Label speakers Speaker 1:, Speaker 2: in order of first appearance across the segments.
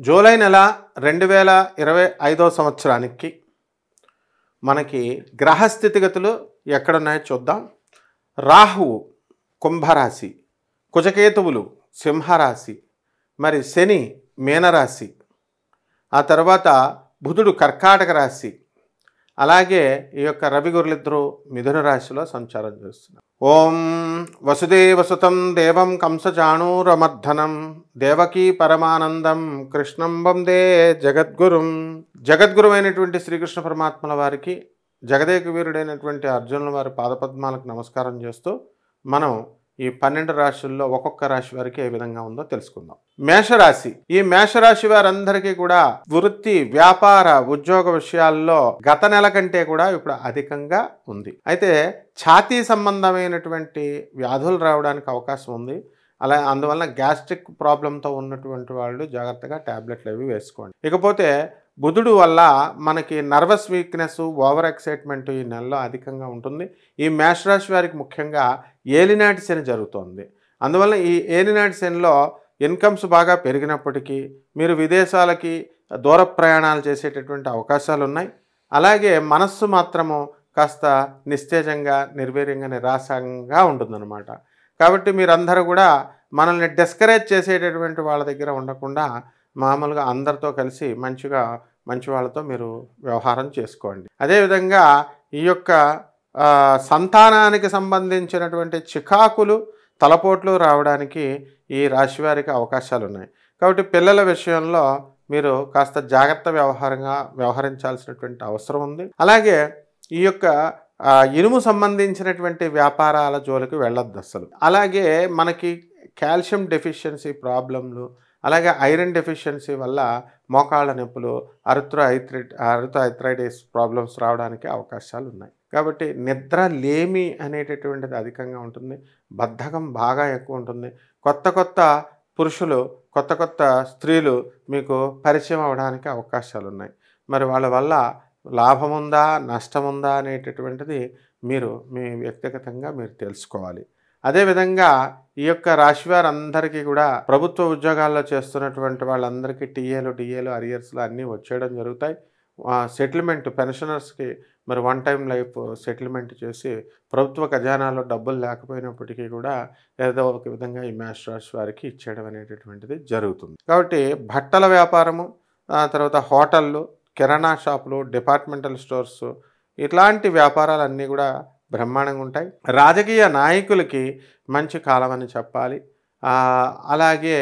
Speaker 1: July నెల 2025 సంవత్సరానికి మనకి గ్రహ స్థితిగతులు ఎక్కడున్నాయో చూద్దాం. రాహువు కుంభరాశి, కుజకేతువులు సింహరాశి, మరి శని మీనరాశి, ఆ తర్వాత బుధుడు కర్కాటక రాశి, అలాగే ఈ యొక్క రవి గురులిద్దరూ మిథున రాశిలో సంచారం చేస్తున్నారు. ఓం వసుదేవసుతం దేవం కంసచాణూరమర్ధనం దేవకీ పరమానందం కృష్ణం వందే జగద్గురుం. జగద్గురువైనటువంటి శ్రీకృష్ణ పరమాత్మల వారికి, జగదేక వీరుడైనటువంటి అర్జునుల వారి పాదపద్మాలకు నమస్కారం చేస్తూ మనం ఈ 12 రాశుల్లో ఒక్కొక్క రాశి వారికి ఏ విధంగా ఉందో తెలుసుకుందాం. మేషరాశి. ఈ మేషరాశి వారందరికీ కూడా వృత్తి, వ్యాపార, ఉద్యోగ విషయాల్లో గత నెల కంటే కూడా ఇప్పుడు అధికంగా ఉంది. అయితే ఛాతీ సంబంధమైనటువంటి వ్యాధులు రావడానికి అవకాశం ఉంది. అందువల్ల గ్యాస్ట్రిక్ ప్రాబ్లంతో ఉన్నటువంటి వాళ్ళు జాగ్రత్తగా ట్యాబ్లెట్లు అవి వేసుకోండి. ఇకపోతే బుధుడు వల్ల మనకి నర్వస్ వీక్నెస్, ఓవర్ ఎక్సైట్మెంట్ ఈ నెలలో అధికంగా ఉంటుంది. ఈ మేషరాశి వారికి ముఖ్యంగా ఏలినాటి శని జరుగుతోంది. అందువల్ల ఈ ఏలినాటి శనిలో ఇన్కమ్స్ బాగా పెరిగినప్పటికీ మీరు విదేశాలకి దూర ప్రయాణాలు చేసేటటువంటి అవకాశాలు ఉన్నాయి. అలాగే మనస్సు మాత్రము కాస్త నిస్తేజంగా, నిర్వీర్యంగా, నిరాశంగా ఉంటుందన్నమాట. కాబట్టి మీరందరూ కూడా మనల్ని డిస్కరేజ్ చేసేటటువంటి వాళ్ళ దగ్గర ఉండకుండా మామూలుగా అందరితో కలిసి మంచి వాళ్ళతో మీరు వ్యవహారం చేసుకోండి. అదేవిధంగా ఈ యొక్క సంతానానికి సంబంధించినటువంటి చికాకులు, తలపోట్లు రావడానికి ఈ రాశి వారికి అవకాశాలు ఉన్నాయి. కాబట్టి పిల్లల విషయంలో మీరు కాస్త జాగ్రత్త వ్యవహరించాల్సినటువంటి అవసరం ఉంది. అలాగే ఈ యొక్క ఇనుము సంబంధించినటువంటి వ్యాపారాల జోలికి వెళ్ళొద్దు అసలు. అలాగే మనకి కాల్షియం డెఫిషియన్సీ ప్రాబ్లంలు, అలాగే ఐరన్ డెఫిషియన్సీ వల్ల మోకాళ్ళ నొప్పులు, ఆర్థరైటిస్ ప్రాబ్లమ్స్ రావడానికి అవకాశాలు ఉన్నాయి. కాబట్టి నిద్ర లేమి అనేటటువంటిది అధికంగా ఉంటుంది. బద్ధకం బాగా ఎక్కువ ఉంటుంది. కొత్త పురుషులు, కొత్త స్త్రీలు మీకు పరిచయం అవడానికి అవకాశాలు ఉన్నాయి. మరి వాళ్ళ వల్ల లాభముందా, నష్టముందా అనేటటువంటిది మీరు మీ వ్యక్తిగతంగా మీరు తెలుసుకోవాలి. అదేవిధంగా ఈ యొక్క రాశి వారందరికీ కూడా ప్రభుత్వ ఉద్యోగాల్లో చేస్తున్నటువంటి వాళ్ళందరికీ టీఏలు, అరియర్స్లు అన్నీ వచ్చేయడం జరుగుతాయి. సెటిల్మెంట్ పెన్షనర్స్కి మరి 1 టైం లైఫ్ సెటిల్మెంట్ చేసి ప్రభుత్వ ఖజానాలో డబ్బులు లేకపోయినప్పటికీ కూడా ఏదో ఒక విధంగా ఈ మేష రాశి వారికి ఇచ్చేయడం అనేటటువంటిది జరుగుతుంది. కాబట్టి బట్టల వ్యాపారము, తర్వాత హోటళ్ళు, కిరాణా షాపులు, డిపార్ట్మెంటల్ స్టోర్స్, ఇట్లాంటి వ్యాపారాలన్నీ కూడా బ్రహ్మాండంగా ఉంటాయి. రాజకీయ నాయకులకి మంచి కాలం అని చెప్పాలి. అలాగే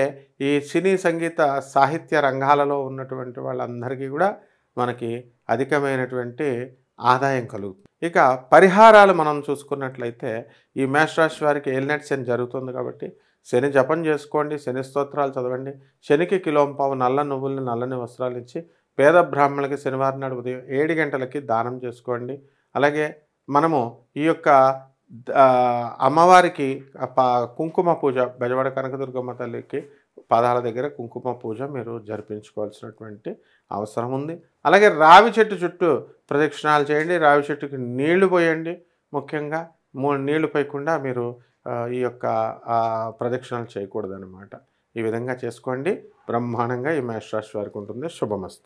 Speaker 1: ఈ సినీ, సంగీత, సాహిత్య రంగాలలో ఉన్నటువంటి వాళ్ళందరికీ కూడా మనకి అధికమైనటువంటి ఆదాయం కలుగుతుంది. ఇక పరిహారాలు మనం చూసుకున్నట్లయితే ఈ మేషరాశి వారికి ఏలినాటి శని జరుగుతుంది కాబట్టి శని జపం చేసుకోండి, శని స్తోత్రాలు చదవండి. శనికి కిలోంపావు నల్ల నువ్వుల్ని, నల్లని వస్త్రాలు ఇచ్చి పేద బ్రాహ్మణులకి శనివారం నాడు ఉదయం 7 గంటలకి దానం చేసుకోండి. అలాగే మనము ఈ యొక్క అమ్మవారికి కుంకుమ పూజ, బెజవాడ కనకదుర్గమ్మ తల్లికి పాదాల దగ్గర కుంకుమ పూజ మీరు జరిపించుకోవాల్సినటువంటి అవసరం ఉంది. అలాగే రావి చెట్టు చుట్టూ ప్రదక్షిణాలు చేయండి. రావి చెట్టుకి నీళ్లు పోయండి. ముఖ్యంగా నీళ్లు పోయకుండా మీరు ఈ యొక్క ప్రదక్షిణాలు చేయకూడదనమాట. ఈ విధంగా చేసుకోండి. బ్రహ్మాండంగా ఈ మేషరాశి వారికి ఉంటుంది. శుభమస్తు.